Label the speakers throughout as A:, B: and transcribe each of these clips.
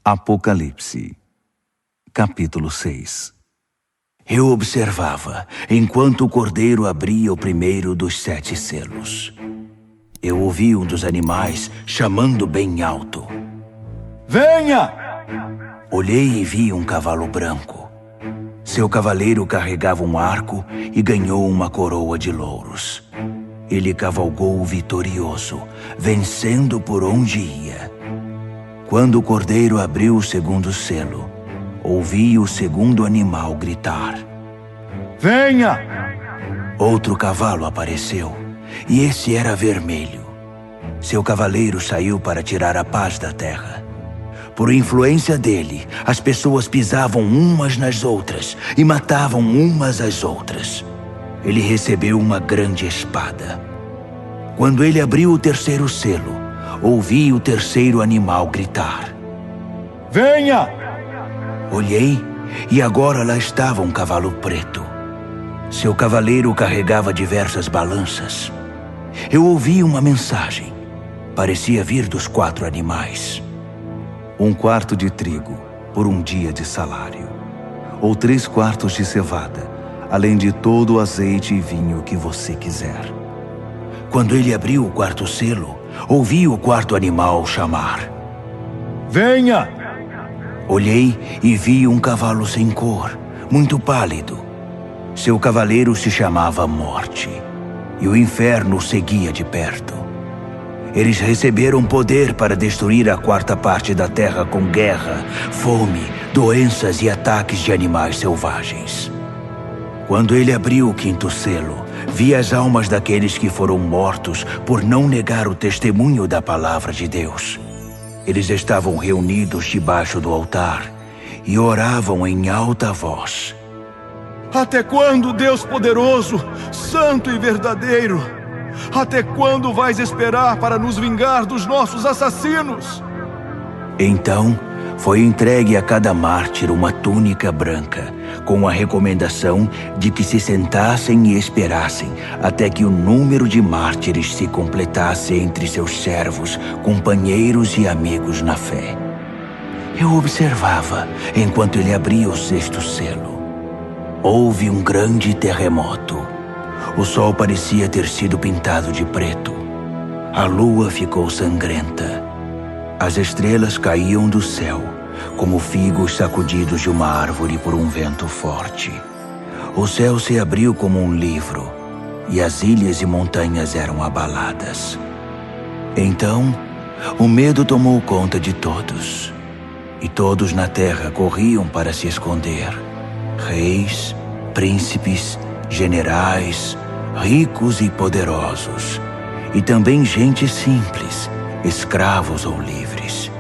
A: Apocalipse, capítulo 6. Eu observava, enquanto o Cordeiro abria o primeiro dos 7 selos. Eu ouvi um dos animais chamando bem alto:
B: Venha!
A: Olhei e vi um cavalo branco. Seu cavaleiro carregava um arco e ganhou uma coroa de louros. Ele cavalgou vitorioso, vencendo por onde ia. Quando o Cordeiro abriu o segundo selo, ouvi o segundo animal gritar:
B: Venha!
A: Outro cavalo apareceu, e esse era vermelho. Seu cavaleiro saiu para tirar a paz da terra. Por influência dele, as pessoas pisavam umas nas outras e matavam umas às outras. Ele recebeu uma grande espada. Quando ele abriu o terceiro selo, ouvi o terceiro animal gritar:
B: Venha!
A: Olhei e agora lá estava um cavalo preto. Seu cavaleiro carregava diversas balanças. Eu ouvi uma mensagem. Parecia vir dos 4 animais. 1 quarto de trigo por um dia de salário, ou 3 quartos de cevada, além de todo o azeite e vinho que você quiser. Quando ele abriu o 4º selo, ouvi o 4º animal chamar:
B: Venha!
A: Olhei e vi um cavalo sem cor, muito pálido. Seu cavaleiro se chamava Morte, e o inferno o seguia de perto. Eles receberam poder para destruir a 4ª parte da terra com guerra, fome, doenças e ataques de animais selvagens. Quando ele abriu o 5º selo, vi as almas daqueles que foram mortos por não negar o testemunho da palavra de Deus. Eles estavam reunidos debaixo do altar e oravam em alta voz:
B: Até quando, Deus poderoso, santo e verdadeiro? Até quando vais esperar para nos vingar dos nossos assassinos?
A: Então, foi entregue a cada mártir uma túnica branca, com a recomendação de que se sentassem e esperassem até que o número de mártires se completasse entre seus servos, companheiros e amigos na fé. Eu observava enquanto ele abria o 6º selo. Houve um grande terremoto. O sol parecia ter sido pintado de preto. A lua ficou sangrenta. As estrelas caíam do céu, como figos sacudidos de uma árvore por um vento forte. O céu se abriu como um livro, e as ilhas e montanhas eram abaladas. Então, o medo tomou conta de todos, e todos na terra corriam para se esconder. Reis, príncipes, generais, ricos e poderosos, e também gente simples, escravos ou livres.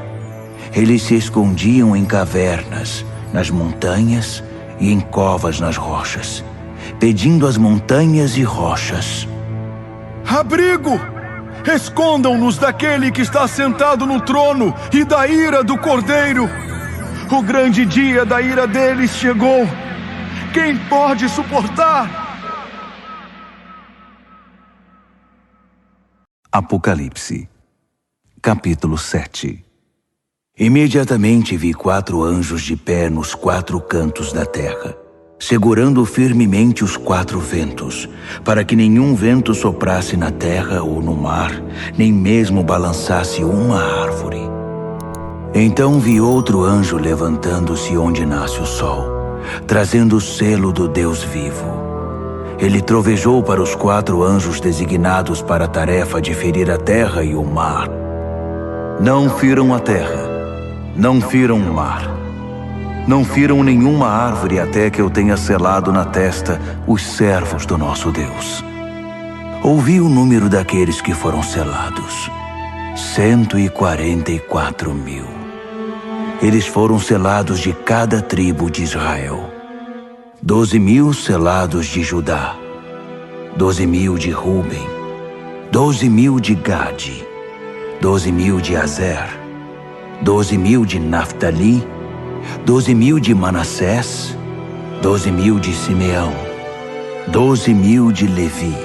A: Eles se escondiam em cavernas, nas montanhas e em covas nas rochas, pedindo às montanhas e rochas:
B: Abrigo! Escondam-nos daquele que está sentado no trono e da ira do Cordeiro. O grande dia da ira deles chegou. Quem pode suportar?
A: Apocalipse, capítulo 7. Imediatamente vi 4 anjos de pé nos 4 cantos da terra, segurando firmemente os 4 ventos, para que nenhum vento soprasse na terra ou no mar, nem mesmo balançasse uma árvore. Então vi outro anjo levantando-se onde nasce o sol, trazendo o selo do Deus vivo. Ele trovejou para os 4 anjos designados para a tarefa de ferir a terra e o mar: Não firam a terra, não firam o mar, não firam nenhuma árvore até que eu tenha selado na testa os servos do nosso Deus. Ouvi o número daqueles que foram selados: 144.000. Eles foram selados de cada tribo de Israel. 12.000 selados de Judá, 12.000 de Ruben, 12.000 de Gade, 12.000 de Azer, 12.000 de Naftali, 12.000 de Manassés, 12.000 de Simeão, 12.000 de Levi,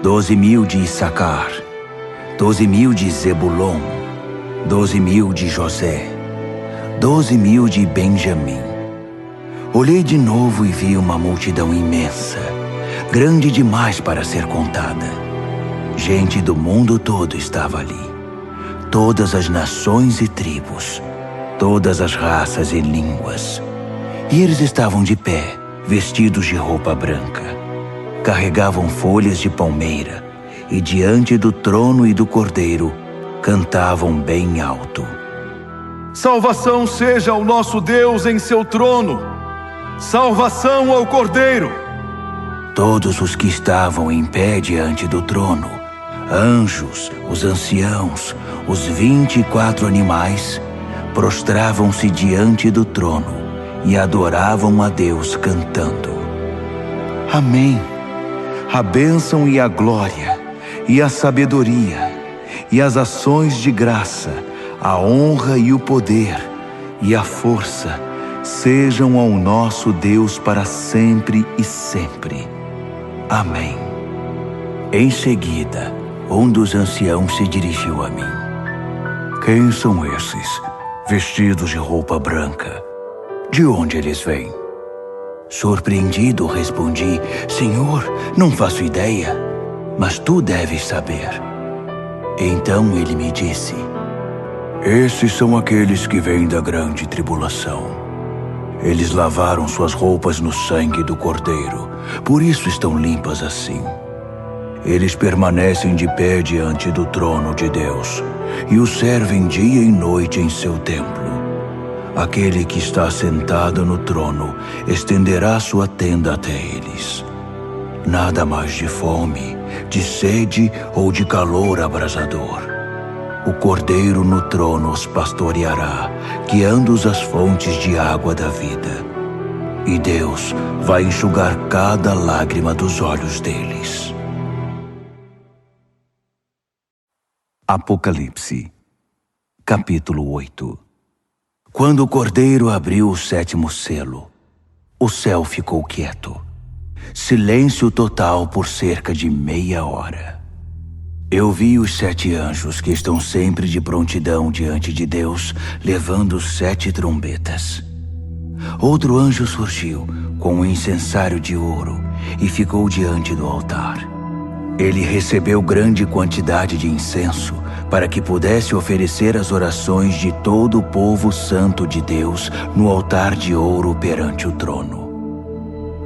A: 12.000 de Issacar, 12.000 de Zebulon, 12.000 de José, 12.000 de Benjamim. Olhei de novo e vi uma multidão imensa, grande demais para ser contada. Gente do mundo todo estava ali. Todas as nações e tribos, todas as raças e línguas. E eles estavam de pé, vestidos de roupa branca. Carregavam folhas de palmeira e diante do trono e do cordeiro cantavam bem alto:
B: Salvação seja ao nosso Deus em seu trono! Salvação ao Cordeiro!
A: Todos os que estavam em pé diante do trono, anjos, os anciãos, os 24 animais, prostravam-se diante do trono e adoravam a Deus cantando: Amém! A bênção e a glória, e a sabedoria, e as ações de graça, a honra e o poder, e a força, sejam ao nosso Deus para sempre e sempre. Amém. Em seguida, um dos anciãos se dirigiu a mim. Quem são esses, vestidos de roupa branca? De onde eles vêm? Surpreendido, respondi: Senhor, não faço ideia, mas tu deves saber. Então ele me disse: Esses são aqueles que vêm da grande tribulação. Eles lavaram suas roupas no sangue do Cordeiro, por isso estão limpas assim. Eles permanecem de pé diante do trono de Deus e o servem dia e noite em seu templo. Aquele que está sentado no trono estenderá sua tenda até eles. Nada mais de fome, de sede ou de calor abrasador. O Cordeiro no trono os pastoreará, guiando-os às fontes de água da vida. E Deus vai enxugar cada lágrima dos olhos deles. Apocalipse, capítulo 8. Quando o Cordeiro abriu o 7º selo, o céu ficou quieto. Silêncio total por cerca de meia hora. Eu vi os 7 anjos que estão sempre de prontidão diante de Deus, levando 7 trombetas. Outro anjo surgiu com um incensário de ouro e ficou diante do altar. Ele recebeu grande quantidade de incenso para que pudesse oferecer as orações de todo o povo santo de Deus no altar de ouro perante o trono.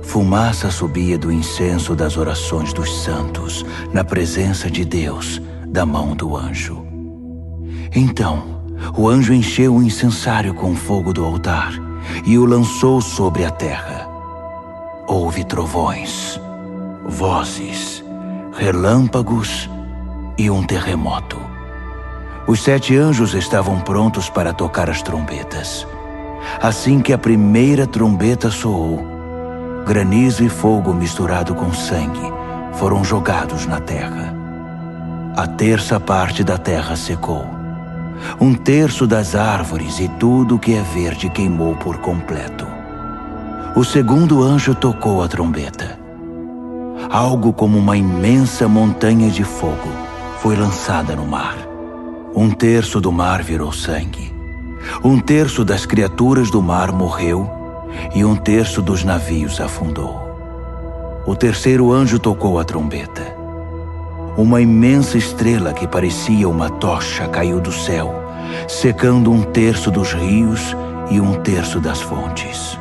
A: Fumaça subia do incenso das orações dos santos, na presença de Deus, da mão do anjo. Então, o anjo encheu o incensário com fogo do altar e o lançou sobre a terra. Houve trovões, vozes, relâmpagos e um terremoto. Os 7 anjos estavam prontos para tocar as trombetas. Assim que a primeira trombeta soou, granizo e fogo misturado com sangue foram jogados na terra. A terça parte da terra secou. 1/3 das árvores e tudo que é verde queimou por completo. O segundo anjo tocou a trombeta. Algo como uma imensa montanha de fogo foi lançada no mar. 1/3 do mar virou sangue. 1/3 das criaturas do mar morreu e 1/3 dos navios afundou. O terceiro anjo tocou a trombeta. Uma imensa estrela que parecia uma tocha caiu do céu, secando 1/3 dos rios e 1/3 das fontes.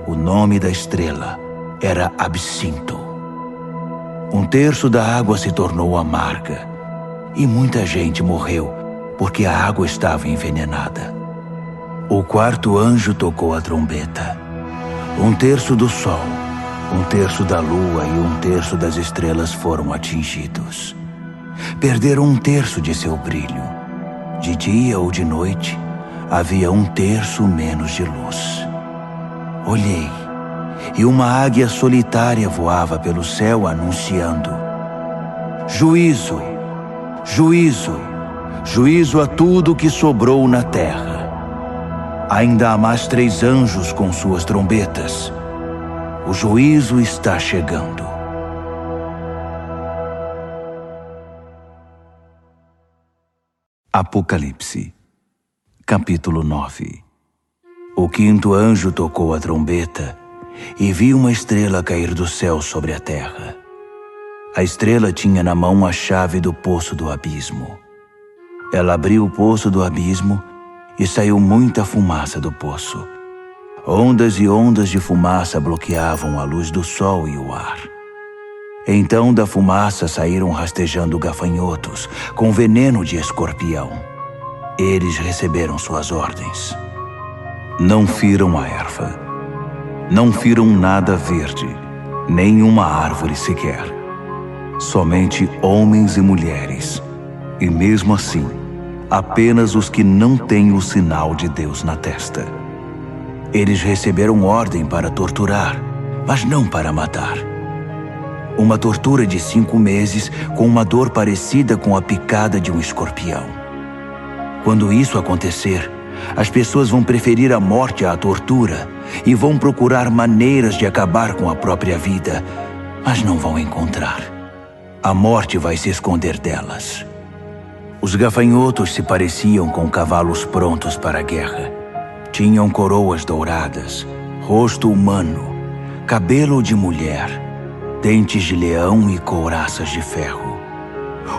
A: O nome da estrela era Absinto. 1/3 da água se tornou amarga e muita gente morreu porque a água estava envenenada. O quarto anjo tocou a trombeta. 1/3 do sol, 1/3 da lua e 1/3 das estrelas foram atingidos. Perderam 1/3 de seu brilho. De dia ou de noite, havia 1/3 menos de luz. Olhei, e uma águia solitária voava pelo céu anunciando: Juízo, juízo, juízo a tudo que sobrou na terra. Ainda há mais 3 anjos com suas trombetas. O juízo está chegando. Apocalipse, capítulo 9. O quinto anjo tocou a trombeta e viu uma estrela cair do céu sobre a terra. A estrela tinha na mão a chave do poço do abismo. Ela abriu o poço do abismo e saiu muita fumaça do poço. Ondas e ondas de fumaça bloqueavam a luz do sol e o ar. Então da fumaça saíram rastejando gafanhotos com veneno de escorpião. Eles receberam suas ordens. Não firam a erva. Não firam nada verde, nem uma árvore sequer. Somente homens e mulheres. E mesmo assim, apenas os que não têm o sinal de Deus na testa. Eles receberam ordem para torturar, mas não para matar. Uma tortura de 5 meses com uma dor parecida com a picada de um escorpião. Quando isso acontecer, as pessoas vão preferir a morte à tortura e vão procurar maneiras de acabar com a própria vida, mas não vão encontrar. A morte vai se esconder delas. Os gafanhotos se pareciam com cavalos prontos para a guerra. Tinham coroas douradas, rosto humano, cabelo de mulher, dentes de leão e couraças de ferro.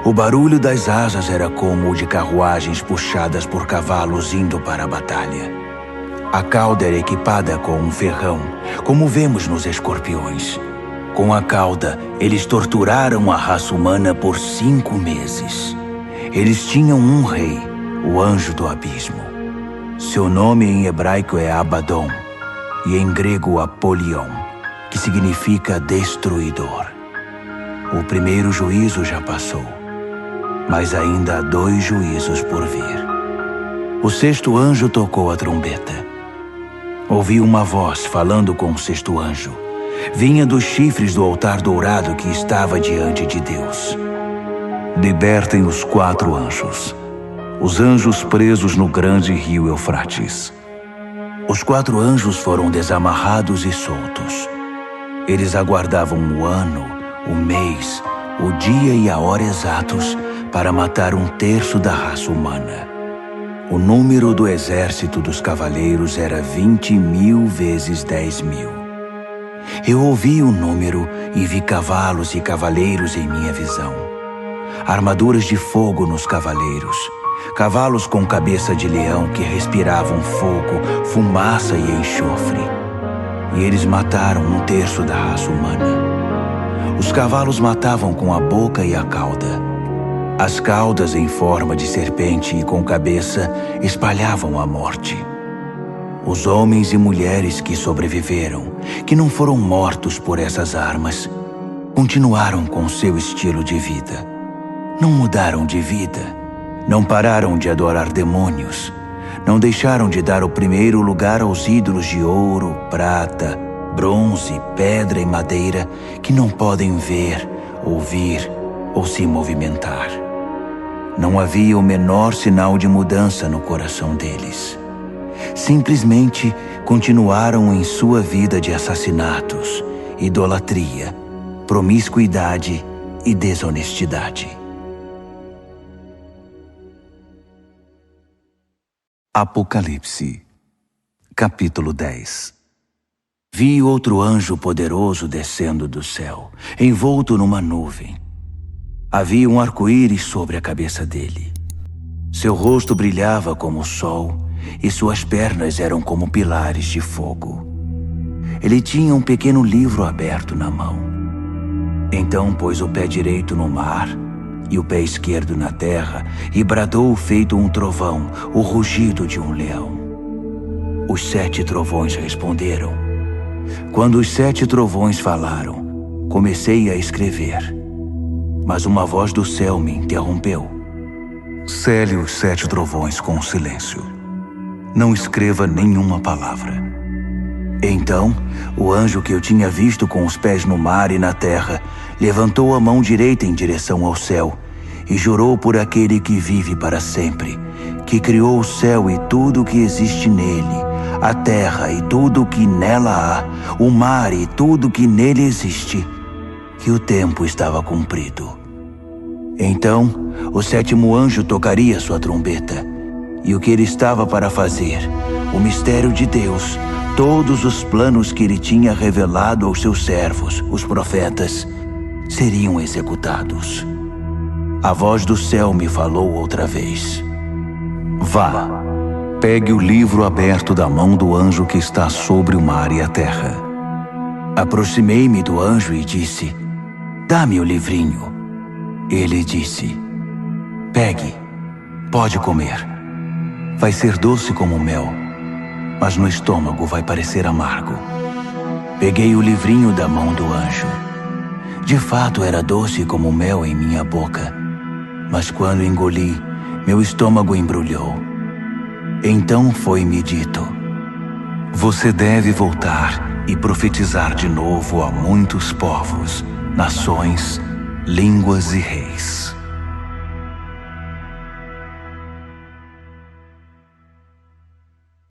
A: O barulho das asas era como o de carruagens puxadas por cavalos indo para a batalha. A cauda era equipada com um ferrão, como vemos nos escorpiões. Com a cauda, eles torturaram a raça humana por 5 meses. Eles tinham um rei, o anjo do abismo. Seu nome em hebraico é Abaddon e em grego Apolion, que significa destruidor. O primeiro juízo já passou, mas ainda há 2 juízos por vir. O sexto anjo tocou a trombeta. Ouvi uma voz falando com o sexto anjo. Vinha dos chifres do altar dourado que estava diante de Deus. Libertem os 4 anjos, os anjos presos no grande rio Eufrates. Os 4 anjos foram desamarrados e soltos. Eles aguardavam o ano, o mês, o dia e a hora exatos para matar 1/3 da raça humana. O número do exército dos cavaleiros era 20.000 vezes 10.000. Eu ouvi o número e vi cavalos e cavaleiros em minha visão. Armaduras de fogo nos cavaleiros, cavalos com cabeça de leão que respiravam fogo, fumaça e enxofre. E eles mataram 1/3 da raça humana. Os cavalos matavam com a boca e a cauda. As caudas em forma de serpente e com cabeça espalhavam a morte. Os homens e mulheres que sobreviveram, que não foram mortos por essas armas, continuaram com seu estilo de vida. Não mudaram de vida, não pararam de adorar demônios, não deixaram de dar o primeiro lugar aos ídolos de ouro, prata, bronze, pedra e madeira que não podem ver, ouvir ou se movimentar. Não havia o menor sinal de mudança no coração deles. Simplesmente continuaram em sua vida de assassinatos, idolatria, promiscuidade e desonestidade. Apocalipse, capítulo 10. Vi outro anjo poderoso descendo do céu, envolto numa nuvem. Havia um arco-íris sobre a cabeça dele. Seu rosto brilhava como o sol e suas pernas eram como pilares de fogo. Ele tinha um pequeno livro aberto na mão. Então pôs o pé direito no mar e o pé esquerdo na terra e bradou feito um trovão, o rugido de um leão. Os 7 trovões responderam. Quando os 7 trovões falaram, comecei a escrever. Mas uma voz do céu me interrompeu. Cele os 7 trovões com silêncio. Não escreva nenhuma palavra. Então, o anjo que eu tinha visto com os pés no mar e na terra levantou a mão direita em direção ao céu e jurou por aquele que vive para sempre, que criou o céu e tudo o que existe nele, a terra e tudo o que nela há, o mar e tudo o que nele existe, que o tempo estava cumprido. Então, o 7º anjo tocaria sua trombeta, e o que ele estava para fazer, o mistério de Deus, todos os planos que ele tinha revelado aos seus servos, os profetas, seriam executados. A voz do céu me falou outra vez.
C: Vá, pegue o livro aberto da mão do anjo que está sobre o mar e a terra.
A: Aproximei-me do anjo e disse: dá-me o livrinho. Ele disse: pegue, pode comer. Vai ser doce como mel, mas no estômago vai parecer amargo. Peguei o livrinho da mão do anjo. De fato era doce como mel em minha boca, mas quando engoli, meu estômago embrulhou. Então foi-me dito:
C: você deve voltar e profetizar de novo a muitos povos, nações, línguas e reis.